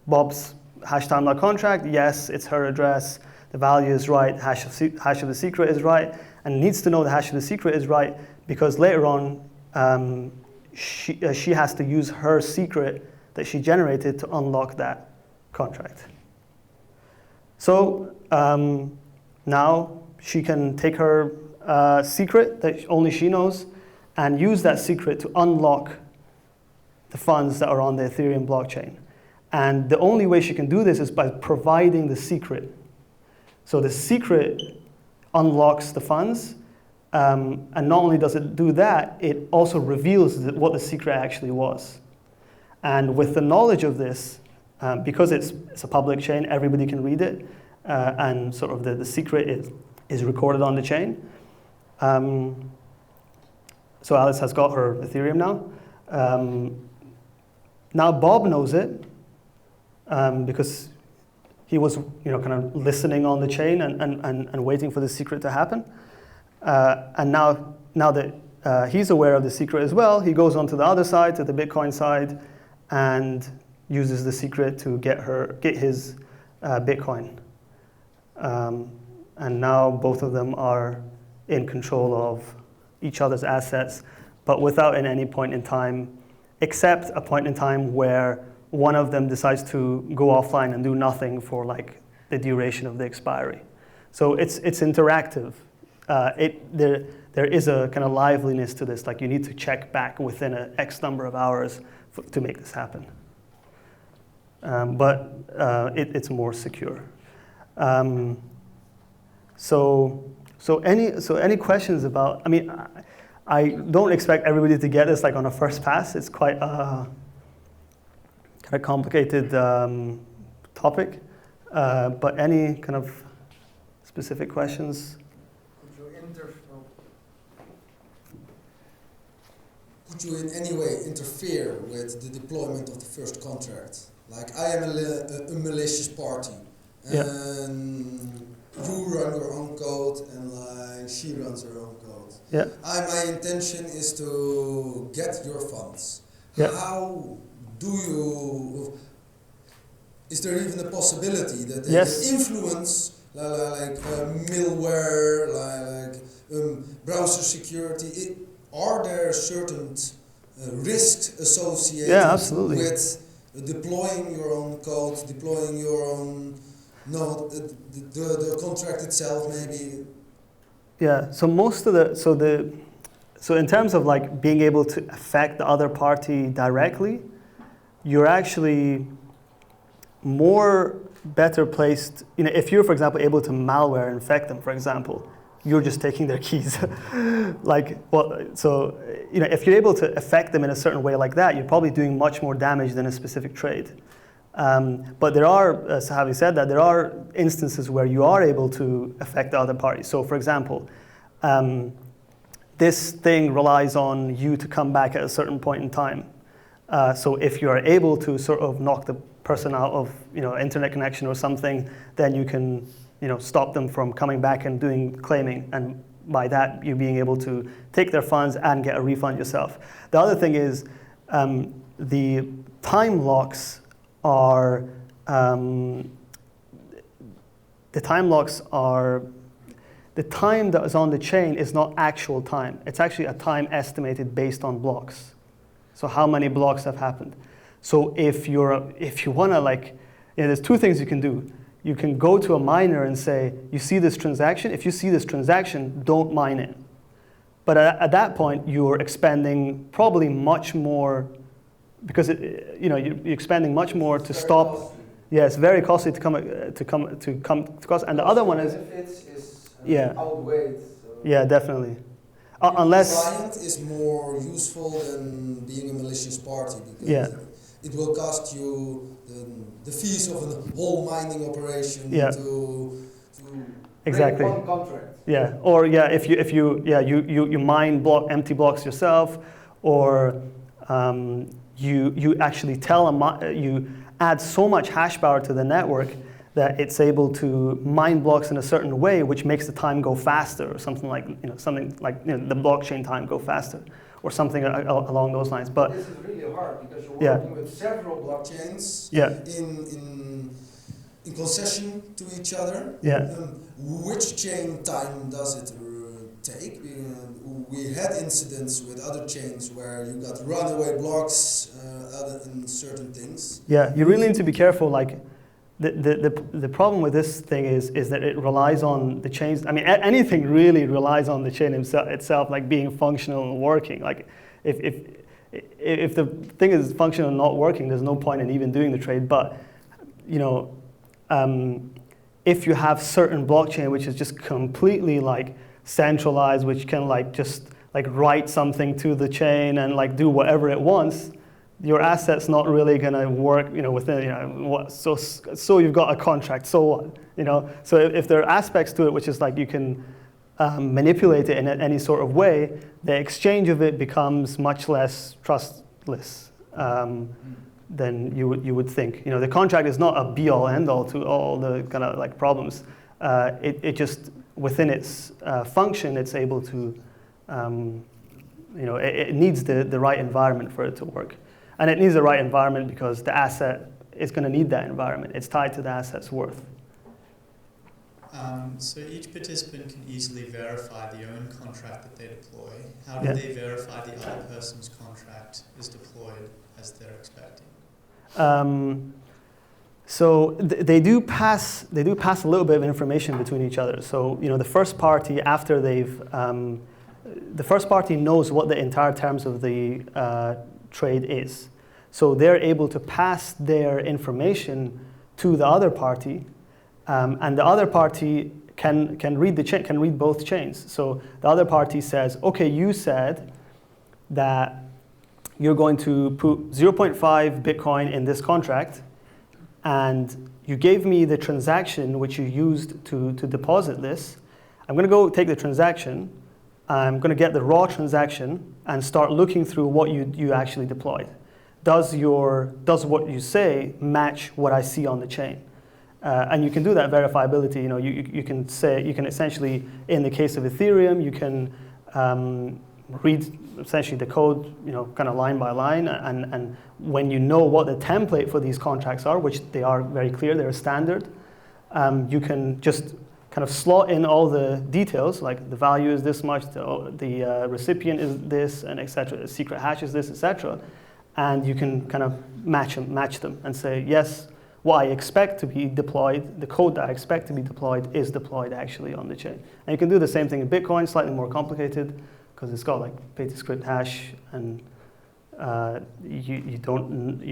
Speaker 1: Bob's hash time lock contract. Yes, it's her address. The value is right, hash of the secret is right, and needs to know the hash of the secret is right because later on she has to use her secret that she generated to unlock that contract. So now she can take her secret that only she knows and use that secret to unlock the funds that are on the Ethereum blockchain. And the only way she can do this is by providing the secret. So the secret unlocks the funds, and not only does it do that, it also reveals what the secret actually was. And with the knowledge of this, because it's a public chain, everybody can read it, and sort of the secret is recorded on the chain. So Alice has got her Ethereum now. Now Bob knows it, because he was, kind of listening on the chain and waiting for the secret to happen. And now that he's aware of the secret as well, he goes onto the other side, to the Bitcoin side, and uses the secret to get his Bitcoin. And now both of them are in control of each other's assets, but without at any point in time, except a point in time where one of them decides to go offline and do nothing for like the duration of the expiry. So it's interactive. There is a kind of liveliness to this, like you need to check back within an X number of hours to make this happen. But it's more secure. So any questions about, I don't expect everybody to get this like on a first pass. It's quite a complicated topic, but any kind of specific questions?
Speaker 5: Could you in any way interfere with the deployment of the first contract? Like I am a malicious party, and you run your own code, and like she runs her own code.
Speaker 1: Yeah.
Speaker 5: My intention is to get your funds.
Speaker 1: Yeah.
Speaker 5: How do you? Is there even a possibility that they
Speaker 1: Yes.
Speaker 5: can influence like malware, like browser security? Are there certain risks associated
Speaker 1: absolutely.
Speaker 5: with deploying your own code, deploying your own node, the contract itself maybe?
Speaker 1: Yeah. So so in terms of like being able to affect the other party directly, you're actually more better placed, if you're, for example, able to malware infect them, for example, you're just taking their keys. If you're able to affect them in a certain way like that, you're probably doing much more damage than a specific trade. But there are, so having said that, there are instances where you are able to affect the other party. So for example, this thing relies on you to come back at a certain point in time. So if you are able to sort of knock the person out of internet connection or something, then you can stop them from coming back and doing claiming, and by that you being able to take their funds and get a refund yourself. The other thing is the time locks are the time that is on the chain is not actual time. It's actually a time estimated based on blocks. So how many blocks have happened? So if you want to there's two things you can do. You can go to a miner and say, you see this transaction? If you see this transaction, don't mine it. But at that point, you're expending probably much more, because you're expending much more to stop.
Speaker 4: Costly.
Speaker 1: Yeah, it's very costly to come cost. And the other one is,
Speaker 4: outweighed. So.
Speaker 1: Yeah, definitely. Unless
Speaker 5: the client is more useful than being a malicious party, because it will cost you the fees of a whole mining operation to
Speaker 1: exactly.
Speaker 4: One contract.
Speaker 1: Yeah, or if you mine empty blocks yourself, or you actually you add so much hash power to the network that it's able to mine blocks in a certain way, which makes the time go faster, or something like the blockchain time go faster, or something along those lines. But
Speaker 4: this is really hard because you're working with several blockchains
Speaker 5: in concession to each other. Which chain time does it take? We had incidents with other chains where you got runaway blocks in certain things.
Speaker 1: Yeah, you really need to be careful. The problem with this thing is that it relies on the chains. I mean, anything really relies on the chain itself, like being functional and working. Like, if the thing is functional and not working, there's no point in even doing the trade. But, if you have certain blockchain which is just completely centralized, which can just write something to the chain and do whatever it wants, your asset's not really going to work, within, so you've got a contract, so what, So if there are aspects to it which is you can manipulate it in any sort of way, the exchange of it becomes much less trustless than you would think. The contract is not a be-all, end-all to all the kind of problems. It just, within its function, it's able to, it needs the right environment for it to work. And it needs the right environment because the asset is going to need that environment. It's tied to the asset's worth.
Speaker 7: So each participant can easily verify the own contract that they deploy. How do they verify the other person's contract is deployed as they're expecting?
Speaker 1: So they do pass a little bit of information between each other. So the first party, after the first party knows what the entire terms of the trade is. So they're able to pass their information to the other party, and the other party can read both chains. So the other party says, okay, you said that you're going to put 0.5 Bitcoin in this contract, and you gave me the transaction which you used to deposit this. I'm going to go take the transaction. I'm going to get the raw transaction and start looking through what you actually deployed. Does what you say match what I see on the chain? And you can do that verifiability. You can essentially, in the case of Ethereum, you can read essentially the code, kind of line by line, and when you know what the template for these contracts are, which they are very clear, they're standard, you can just kind of slot in all the details, like the value is this much, the recipient is this, and etc. The secret hash is this, etc. And you can kind of match them and say, yes, what I expect to be deployed, the code that I expect to be deployed is deployed actually on the chain. And you can do the same thing in Bitcoin, slightly more complicated, because it's got pay-to-script hash and you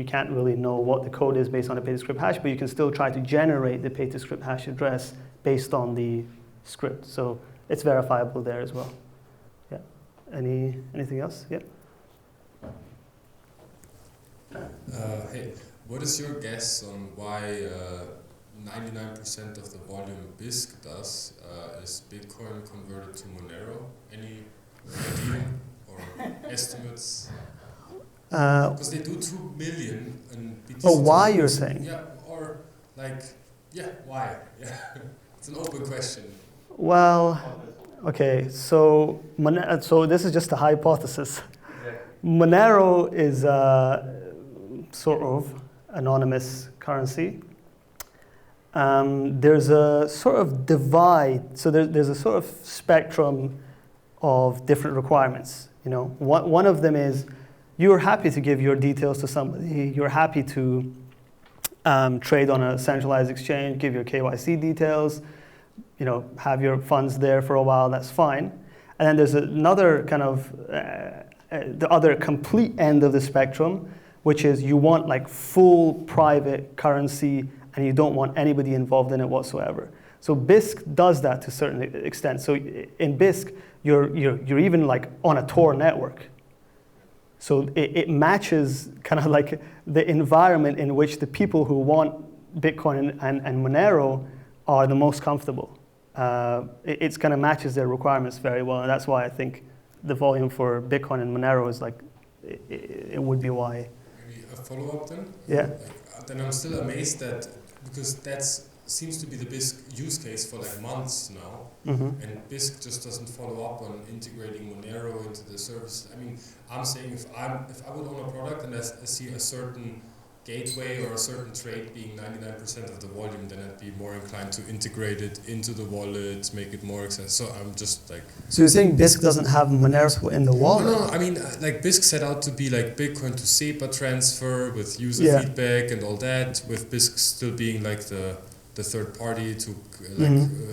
Speaker 1: can't really know what the code is based on a pay-to-script hash, but you can still try to generate the pay-to-script hash address based on the script. So it's verifiable there as well. Yeah. Anything else? Yeah.
Speaker 8: Hey, what is your guess on why 99% of the volume BISC does is Bitcoin converted to Monero? Any idea or estimates? Because they do 2 million in BTC.
Speaker 1: Oh, why you're saying?
Speaker 8: Yeah, or like, yeah, why? Yeah, it's an open question.
Speaker 1: Well, okay, so this is just a hypothesis. Monero is sort of anonymous currency. There's a sort of divide, so there's a sort of spectrum of different requirements. You know, one of them is you're happy to give your details to somebody. You're happy to trade on a centralized exchange, give your KYC details, you know, have your funds there for a while. That's fine. And then there's another kind of the other complete end of the spectrum, which is you want like full private currency and you don't want anybody involved in it whatsoever. So BISC does that to a certain extent. So in BISC, you're even like on a Tor network. So it matches kind of like the environment in which the people who want Bitcoin and Monero are the most comfortable. It's kind of matches their requirements very well, and that's why I think the volume for Bitcoin and Monero is like, it would be why.
Speaker 8: Maybe a follow-up then?
Speaker 1: Yeah.
Speaker 8: Then I'm still amazed that, because that seems to be the BISC use case for like months now, and BISC just doesn't follow up on integrating Monero into the service. I mean, I'm saying if I would own a product and I see a certain gateway or a certain trade being 99% of the volume, then I'd be more inclined to integrate it into the wallet, make it more accessible. So I'm just like...
Speaker 1: So you're saying BISC doesn't have Monero in the wallet?
Speaker 8: No, I mean, like BISC set out to be like Bitcoin to SEPA transfer with user feedback and all that, with BISC still being like the third party to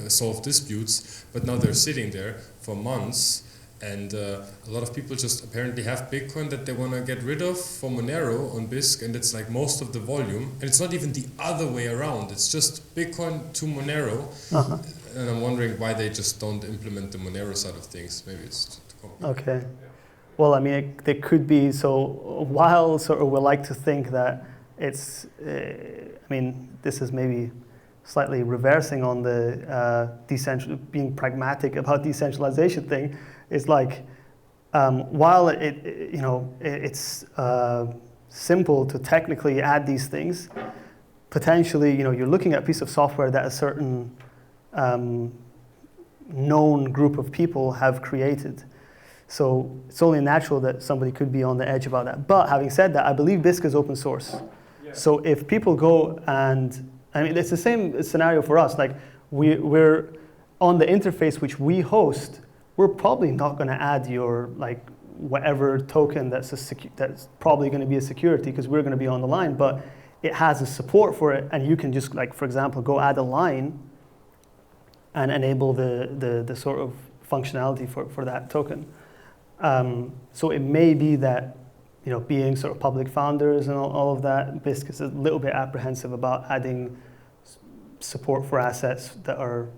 Speaker 8: solve disputes, but now they're sitting there for months, and a lot of people just apparently have Bitcoin that they want to get rid of for Monero on BISC, and it's like most of the volume, and it's not even the other way around, it's just Bitcoin to Monero, and I'm wondering why they just don't implement the Monero side of things. Maybe it's too complicated.
Speaker 1: Okay. Well, I mean, there could be, so while sort of we like to think that it's, I mean, this is maybe slightly reversing on the being pragmatic about decentralization thing, is like while it's simple to technically add these things, potentially you're looking at a piece of software that a certain known group of people have created. So it's only natural that somebody could be on the edge about that. But having said that, I believe BISC is open source. Yeah. So if people go and, I mean, it's the same scenario for us. Like we're on the interface which we host, we're probably not going to add your like whatever token that's probably going to be a security because we're going to be on the line, but it has a support for it, and you can just like, for example, go add a line and enable the sort of functionality for that token. So it may be that being sort of public founders and all of that, BISC is a little bit apprehensive about adding support for assets that are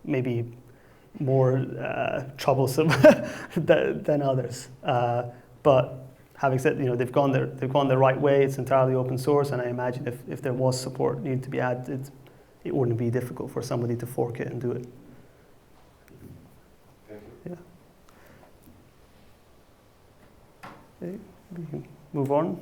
Speaker 1: maybe more troublesome than others. But having said, they've gone the right way. It's entirely open source, and I imagine if there was support needed to be added, it wouldn't be difficult for somebody to fork it and do it. Yeah. Okay, we can move on.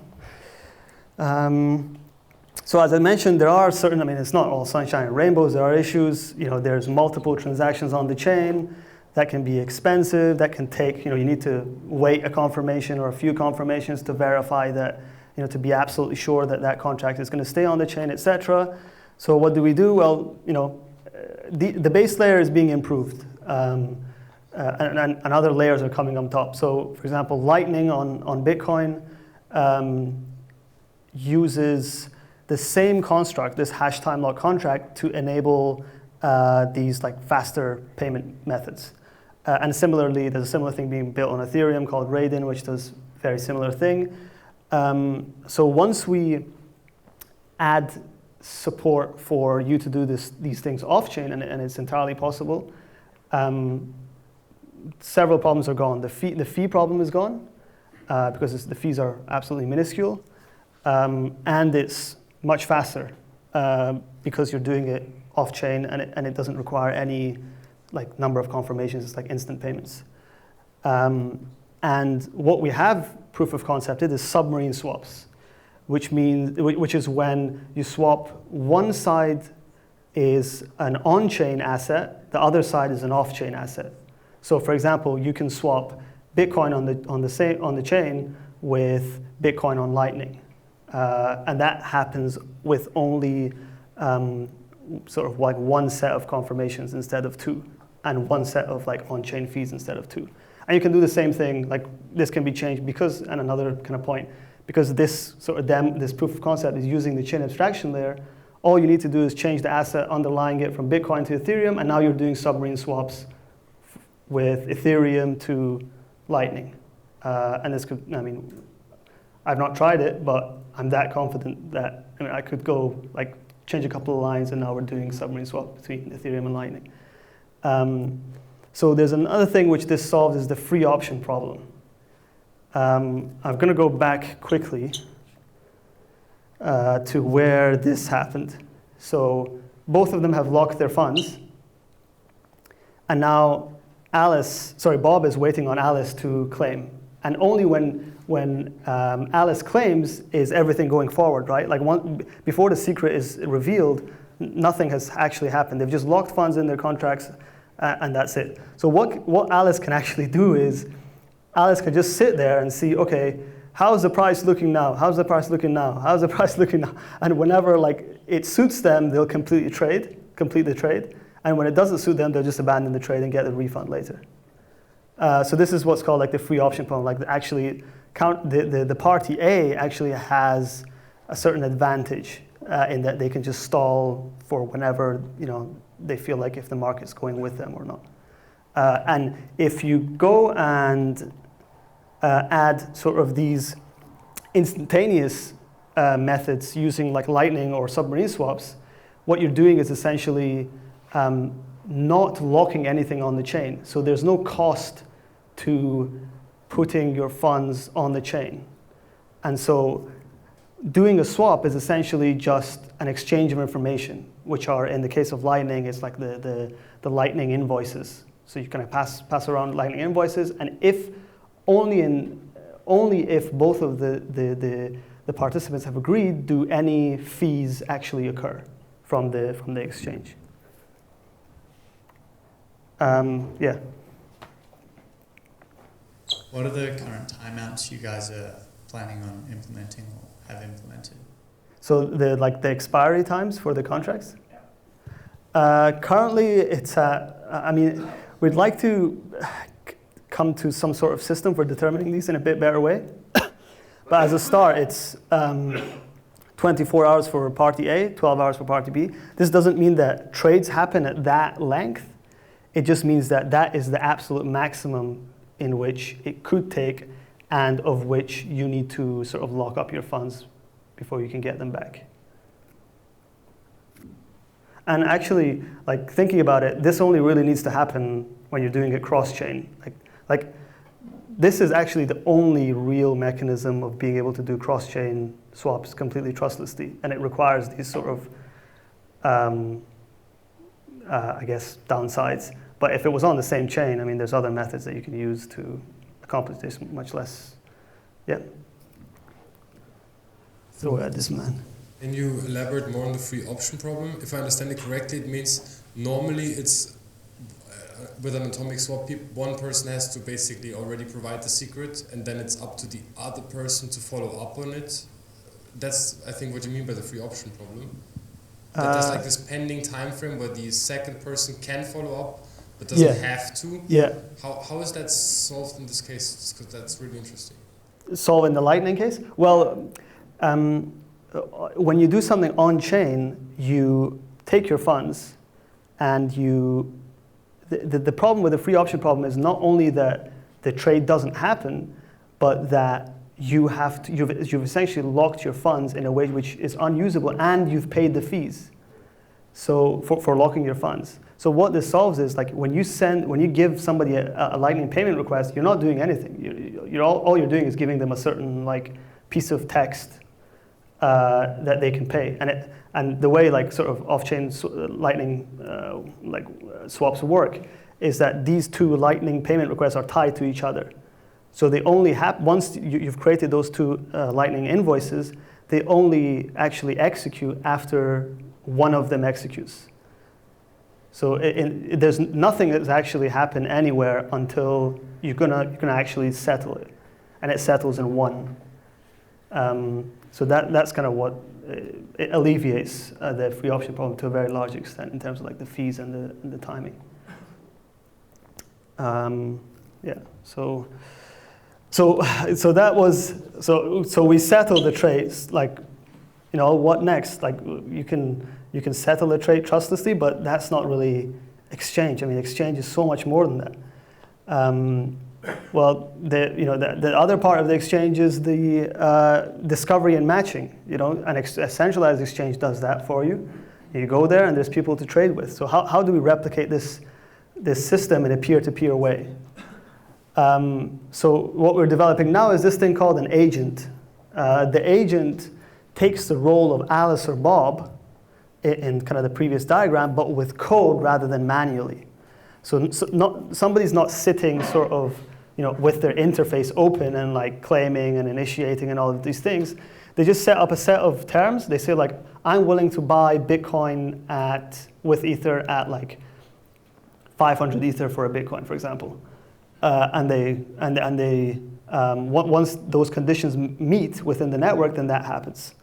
Speaker 1: So as I mentioned, there are certain, I mean, it's not all sunshine and rainbows. There are issues. There's multiple transactions on the chain. That can be expensive. That can take, you need to wait a confirmation or a few confirmations to verify that, to be absolutely sure that that contract is going to stay on the chain, etc. So what do we do? Well, the base layer is being improved, and other layers are coming on top. So, for example, Lightning on Bitcoin uses the same construct, this hash time lock contract, to enable these like faster payment methods. And similarly, there's a similar thing being built on Ethereum called Raiden, which does very similar thing. So once we add support for you to do these things off-chain, and it's entirely possible, several problems are gone. The fee problem is gone, because the fees are absolutely minuscule, and it's much faster because you're doing it off-chain, and it doesn't require any like number of confirmations. It's like instant payments. And what we have proof of concept is submarine swaps, which is when you swap one side is an on-chain asset, the other side is an off-chain asset. So for example, you can swap Bitcoin on the chain with Bitcoin on Lightning. And that happens with only sort of like one set of confirmations instead of two, and one set of like on-chain fees instead of two. And you can do the same thing, like this can be changed because, and another kind of point, because this sort of this proof of concept is using the chain abstraction layer, all you need to do is change the asset underlying it from Bitcoin to Ethereum, and now you're doing submarine swaps with Ethereum to Lightning. And this could, I mean, I've not tried it, but I'm that confident that, I mean, I could go like change a couple of lines and now we're doing submarine swap between Ethereum and Lightning. So there's another thing which this solves is the free option problem. I'm going to go back quickly to where this happened. So both of them have locked their funds, and now Bob is waiting on Alice to claim. And only when Alice claims is everything going forward, right? Like before the secret is revealed, nothing has actually happened. They've just locked funds in their contracts, and that's it. So what Alice can actually do is, Alice can just sit there and see, okay, how's the price looking now? How's the price looking now? How's the price looking now? And whenever like it suits them, they'll complete the trade. And when it doesn't suit them, they'll just abandon the trade and get the refund later. So this is what's called like the free option problem. Like actually, the party A actually has a certain advantage in that they can just stall for whenever they feel like if the market's going with them or not. And if you go and add sort of these instantaneous methods using like Lightning or submarine swaps, what you're doing is essentially not locking anything on the chain. So there's no cost to putting your funds on the chain. And so doing a swap is essentially just an exchange of information, which are, in the case of Lightning, it's like the Lightning invoices. So you kind of pass around Lightning invoices, and only if both of the participants have agreed, do any fees actually occur from the exchange. Yeah.
Speaker 7: What are the current timeouts you guys are planning on implementing or have implemented?
Speaker 1: So the expiry times for the contracts? Currently, it's we'd like to come to some sort of system for determining these in a bit better way. But as a start, it's 24 hours for party A, 12 hours for party B. This doesn't mean that trades happen at that length. It just means that that is the absolute maximum in which it could take, and of which you need to sort of lock up your funds before you can get them back. And actually, like thinking about it, this only really needs to happen when you're doing it cross-chain. Like this is actually the only real mechanism of being able to do cross-chain swaps completely trustlessly, and it requires these sort of, I guess, downsides. But if it was on the same chain, I mean, there's other methods that you can use to accomplish this much less. Yeah. So this man.
Speaker 8: Can you elaborate more on the free option problem? If I understand it correctly, it means normally it's with an atomic swap, one person has to basically already provide the secret, and then it's up to the other person to follow up on it. That's, I think, what you mean by the free option problem. That there's like this pending time frame where the second person can follow up, but doesn't have to.
Speaker 1: Yeah.
Speaker 8: How is that solved in this case? Because that's really interesting.
Speaker 1: Solve in the Lightning case? Well, when you do something on chain, you take your funds and you the problem with the free option problem is not only that the trade doesn't happen, but that you've essentially locked your funds in a way which is unusable, and you've paid the fees. So for locking your funds. So what this solves is, like, when you give somebody a Lightning payment request, you're not doing anything. All you're doing is giving them a certain like piece of text that they can pay. And the way like sort of off-chain Lightning swaps work is that these two Lightning payment requests are tied to each other. So they only once you've created those two Lightning invoices, they only actually execute after one of them executes. So there's nothing that's actually happened anywhere until you're gonna actually settle it, and it settles in one. So that's kind of what it alleviates the free option problem to a very large extent in terms of like the fees and the timing. Yeah. So that was so we settled the trades. Like, you know, what next? Like, you can settle a trade trustlessly, but that's not really exchange. I mean, exchange is so much more than that. Well, the other part of the exchange is the discovery and matching. You know, a centralized exchange does that for you. You go there and there's people to trade with. So how do we replicate this system in a peer-to-peer way? So what we're developing now is this thing called an agent. The agent takes the role of Alice or Bob in kind of the previous diagram, but with code rather than manually. So somebody's not sitting sort of, you know, with their interface open and like claiming and initiating and all of these things. They just set up a set of terms. They say like, I'm willing to buy Bitcoin with Ether at like 500 Ether for a Bitcoin, for example. Once those conditions meet within the network, then that happens.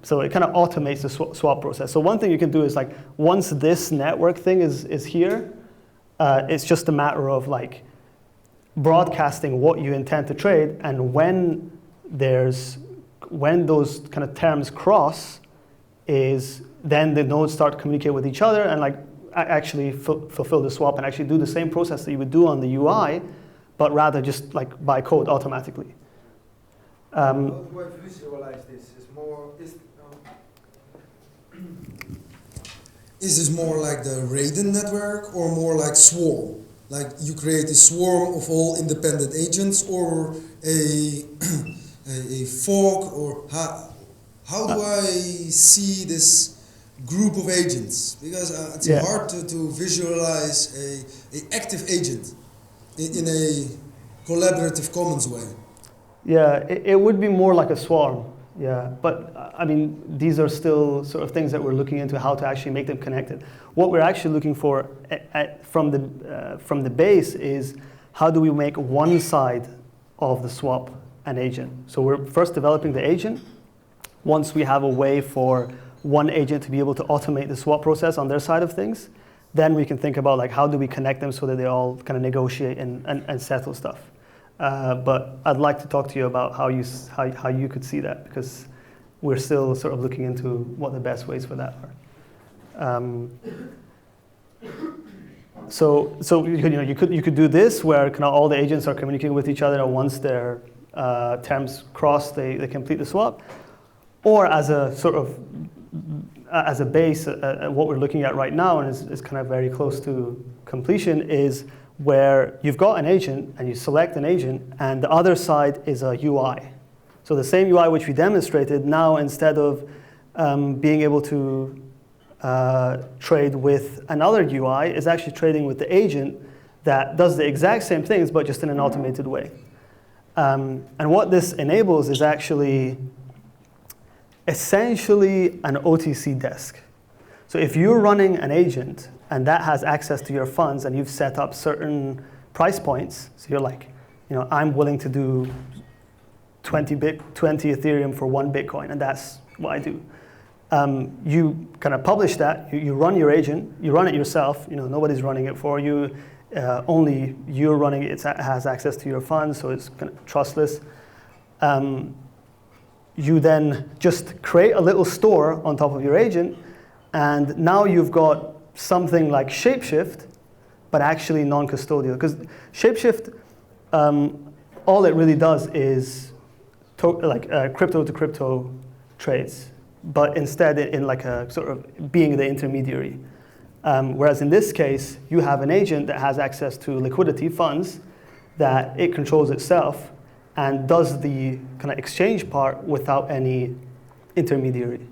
Speaker 1: So it kind of automates the swap process. So one thing you can do is like, once this network thing is here, it's just a matter of like broadcasting what you intend to trade, and when those kind of terms cross, is then the nodes start to communicate with each other and like actually fulfill the swap and actually do the same process that you would do on the UI, but rather just like by code automatically.
Speaker 4: The way to visualize this is more.
Speaker 5: Is this more like the Raiden network or more like Swarm? Like you create a swarm of all independent agents, or a fork, or how do I see this group of agents? Because it's hard to visualize a active agent in a collaborative commons way. Yeah,
Speaker 1: it would be more like a swarm. Yeah, but I mean, these are still sort of things that we're looking into, how to actually make them connected. What we're actually looking for from the base is, how do we make one side of the swap an agent? So we're first developing the agent. Once we have a way for one agent to be able to automate the swap process on their side of things, then we can think about like, how do we connect them so that they all kind of negotiate and settle stuff. But I'd like to talk to you about how you could see that, because we're still sort of looking into what the best ways for that are. So you could do this, where kind of all the agents are communicating with each other, and once their terms cross, they complete the swap. Or as a sort of as a base, what we're looking at right now, and is kind of very close to completion, is where you've got an agent and you select an agent, and the other side is a UI. So the same UI which we demonstrated, now instead of being able to trade with another UI, is actually trading with the agent that does the exact same things, but just in an automated way. And what this enables is actually essentially an OTC desk. So if you're running an agent and that has access to your funds, and you've set up certain price points, so you're like, I'm willing to do 20 Ethereum for 1 Bitcoin, and that's what I do. You kind of publish that, you run your agent, you run it yourself, nobody's running it for you, only you're running it, it has access to your funds, so it's kind of trustless. You then just create a little store on top of your agent, and now you've got something like Shapeshift, but actually non-custodial. Because Shapeshift, all it really does is crypto to crypto trades, but instead in like a sort of being the intermediary. Whereas in this case, you have an agent that has access to liquidity funds that it controls itself and does the kind of exchange part without any intermediary.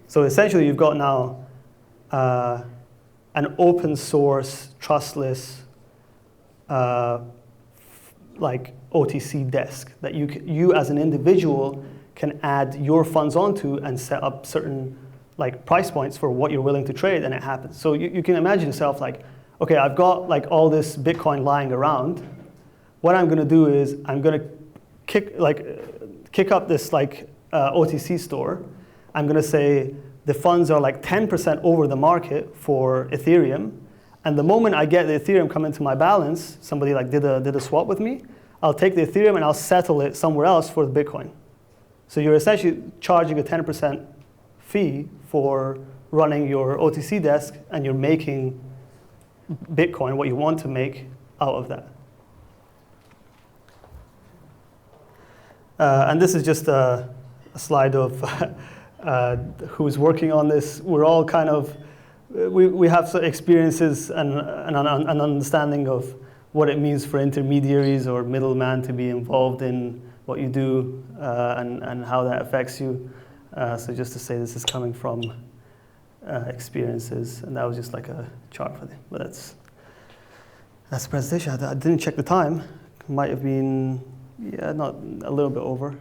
Speaker 1: So essentially, you've got now an open source, trustless, like OTC desk that you as an individual can add your funds onto and set up certain like price points for what you're willing to trade, and it happens. So you can imagine yourself like, okay, I've got like all this Bitcoin lying around. What I'm going to do is I'm going to kick up this like OTC store. I'm going to say the funds are like 10% over the market for Ethereum, and the moment I get the Ethereum come into my balance, somebody like did a swap with me, I'll take the Ethereum and I'll settle it somewhere else for the Bitcoin. So you're essentially charging a 10% fee for running your OTC desk, and you're making Bitcoin, what you want to make, out of that. And this is just a slide of who's working on this. We're all kind of, we have some experiences and an understanding of what it means for intermediaries or middlemen to be involved in what you do and how that affects you. So just to say, this is coming from experiences, and that was just like a chart for them. But that's the presentation. I didn't check the time. Might have been, yeah, not a little bit over.